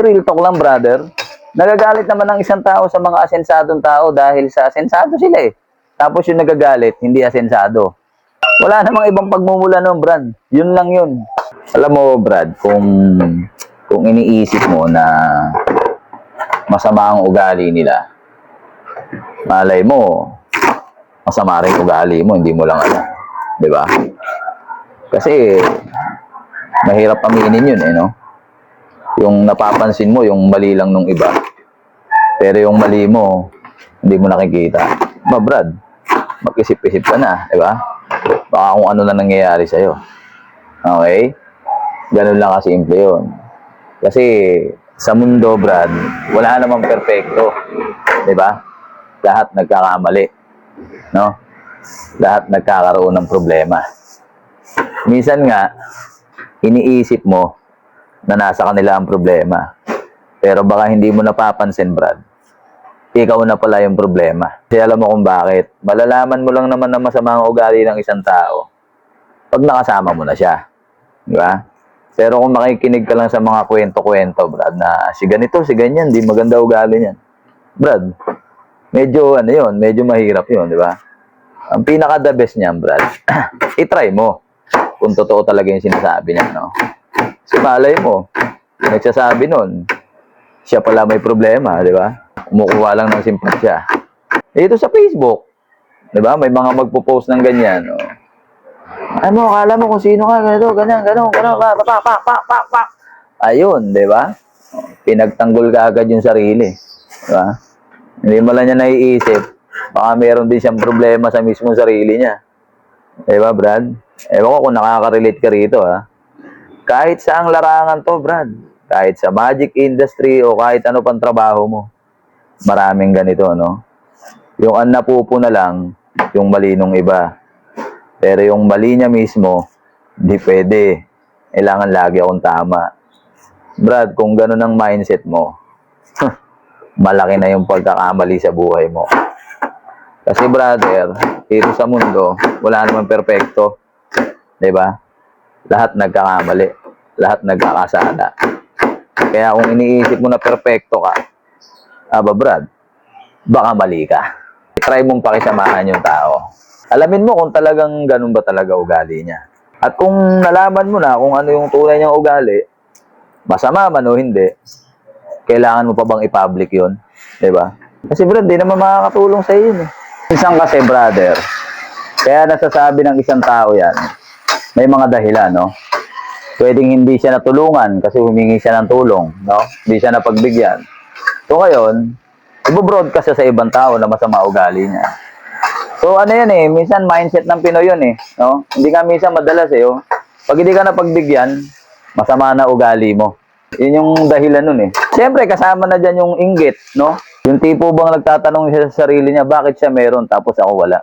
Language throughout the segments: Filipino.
Real talk lang, brother. Nagagalit naman ang isang tao sa mga asensadong tao dahil sa asensado sila eh. Tapos yung nagagalit, hindi asensado. Wala namang ibang pagmumula nun, Brad. Yun lang yun. Alam mo, Brad, kung iniisip mo na masama ang ugali nila, malay mo, masama rin ugali mo, hindi mo lang alam. Diba? Kasi, mahirap aminin yun eh, no? Yung napapansin mo, yung mali lang nung iba. Pero yung mali mo, hindi mo nakikita. Brad, mag-isip-isip ka na, di ba? Baka kung ano na nangyayari sa'yo. Okay? Ganun lang kasimple yun. Kasi, sa mundo, Brad, wala namang perfecto. Di ba? Lahat nagkakamali. No? Lahat nagkakaroon ng problema. Minsan nga, iniisip mo na nasa kanila ang problema. Pero baka hindi mo napapansin, Brad. Ikaw na pala yung problema. Kasi alam mo kung bakit. Malalaman mo lang naman na masama ang ugali ng isang tao pag nakasama mo na siya. Di ba? Pero kung makikinig ka lang sa mga kwento-kwento, Brad, na si ganito, si ganyan, di maganda ugali niyan. Brad, medyo medyo mahirap yun, di ba? Ang pinaka-the best niyan, Brad, itry mo kung totoo talaga yung sinasabi niya, no? Kasi malay mo, nagsasabi nun, siya pala may problema, di ba? Kumukuha lang ng simpatsya. Dito sa Facebook, di ba? May mga magpo-post ng ganyan. No? Ano, akala mo kung sino ka, ganito, ganyan, pa. Ayun, di ba? Pinagtanggol ka agad yung sarili. Di ba? Hindi mo lang niya naiisip. Baka meron din siyang problema sa mismong sarili niya. Di ba, Brad? Ewan ko kung nakaka-relate ka rito, ha? Kahit saang larangan to, Brad. Kahit sa magic industry o kahit ano pang trabaho mo. Maraming ganito, no? Yung ang napupo na lang, yung mali nung iba. Pero yung mali niya mismo, hindi pwede. Kailangan lagi akong tama. Brad, kung ganun ang mindset mo, malaki na yung pagkakamali sa buhay mo. Kasi brother, dito sa mundo, wala naman perfecto. Diba? Lahat nagkakamali. Lahat nagkakasala. Kaya kung iniisip mo na perfecto ka, Brad, baka mali ka. Try mong pakisamahan yung tao. Alamin mo kung talagang ganun ba talaga ugali niya. At kung nalaman mo na kung ano yung tunay niyang ugali, masama man o hindi, kailangan mo pa bang i-public yun? Diba? Kasi Brad, di naman makakatulong sa iyo yun eh. Minsan kasi brother, kaya nasasabi ng isang tao yan, may mga dahilan, no? Pwedeng hindi siya natulungan kasi humingi siya ng tulong, no? Hindi siya napagbigyan. So ngayon, i-broadcast siya sa ibang tao na masama ugali niya. So ano yan eh, minsan mindset ng Pinoy yun eh, no? Hindi ka minsan madalas eh, oh. Pag hindi ka napagbigyan, masama na ugali mo. Yun yung dahilan nun eh. Siyempre kasama na dyan yung inggit, no? Yung tipo bang nagtatanong siya sa sarili niya, bakit siya meron tapos ako wala?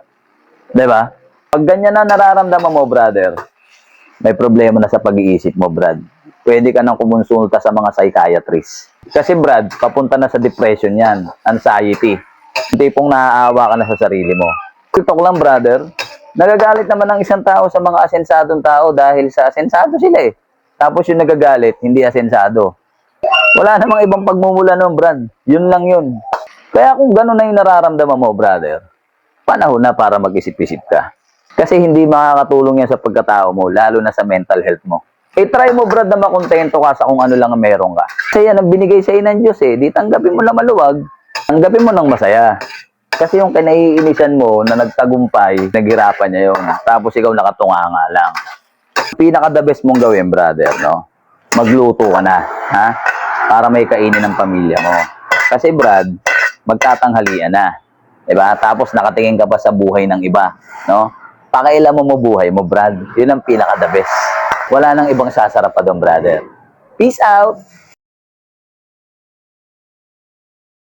Diba? Pag ganyan na nararamdaman mo, brother, may problema na sa pag-iisip mo, Brad. Pwede ka nang kumonsulta sa mga psychiatrist. Kasi Brad, papunta na sa depression yan, anxiety. Yung tipong naaawa ka na sa sarili mo. Talk lang, brother. Nagagalit naman ang isang tao sa mga asensadong tao dahil sa asensado sila eh. Tapos yung nagagalit, hindi asensado. Wala namang ibang pagmumula nun, Brad. Yun lang yun. Kaya kung gano'n na yung nararamdaman mo, brother, panahon na para mag-isip-isip ka. Kasi hindi makakatulong yan sa pagkatao mo, lalo na sa mental health mo. Try mo, Brad, na makontento ka sa kung ano lang ang meron ka. Kasi yan ang binigay sa ng Diyos eh. Di tanggapin mo na maluwag, tanggapin mo ng masaya. Kasi yung kinaiinisan mo na nagtagumpay, naghirapan niya yun. Tapos ikaw nakatunganga lang. Pinaka-the best mong gawin, brother, no? Magluto ka na, ha? Para may kainin ng pamilya mo. Kasi, Brad, magtatanghalian na. Diba? Tapos nakatingin ka pa sa buhay ng iba, no? Pakailaman mo buhay mo, Brad. Yun ang pinaka-the best. Wala nang ibang sasarap pa doon, brother. Peace out!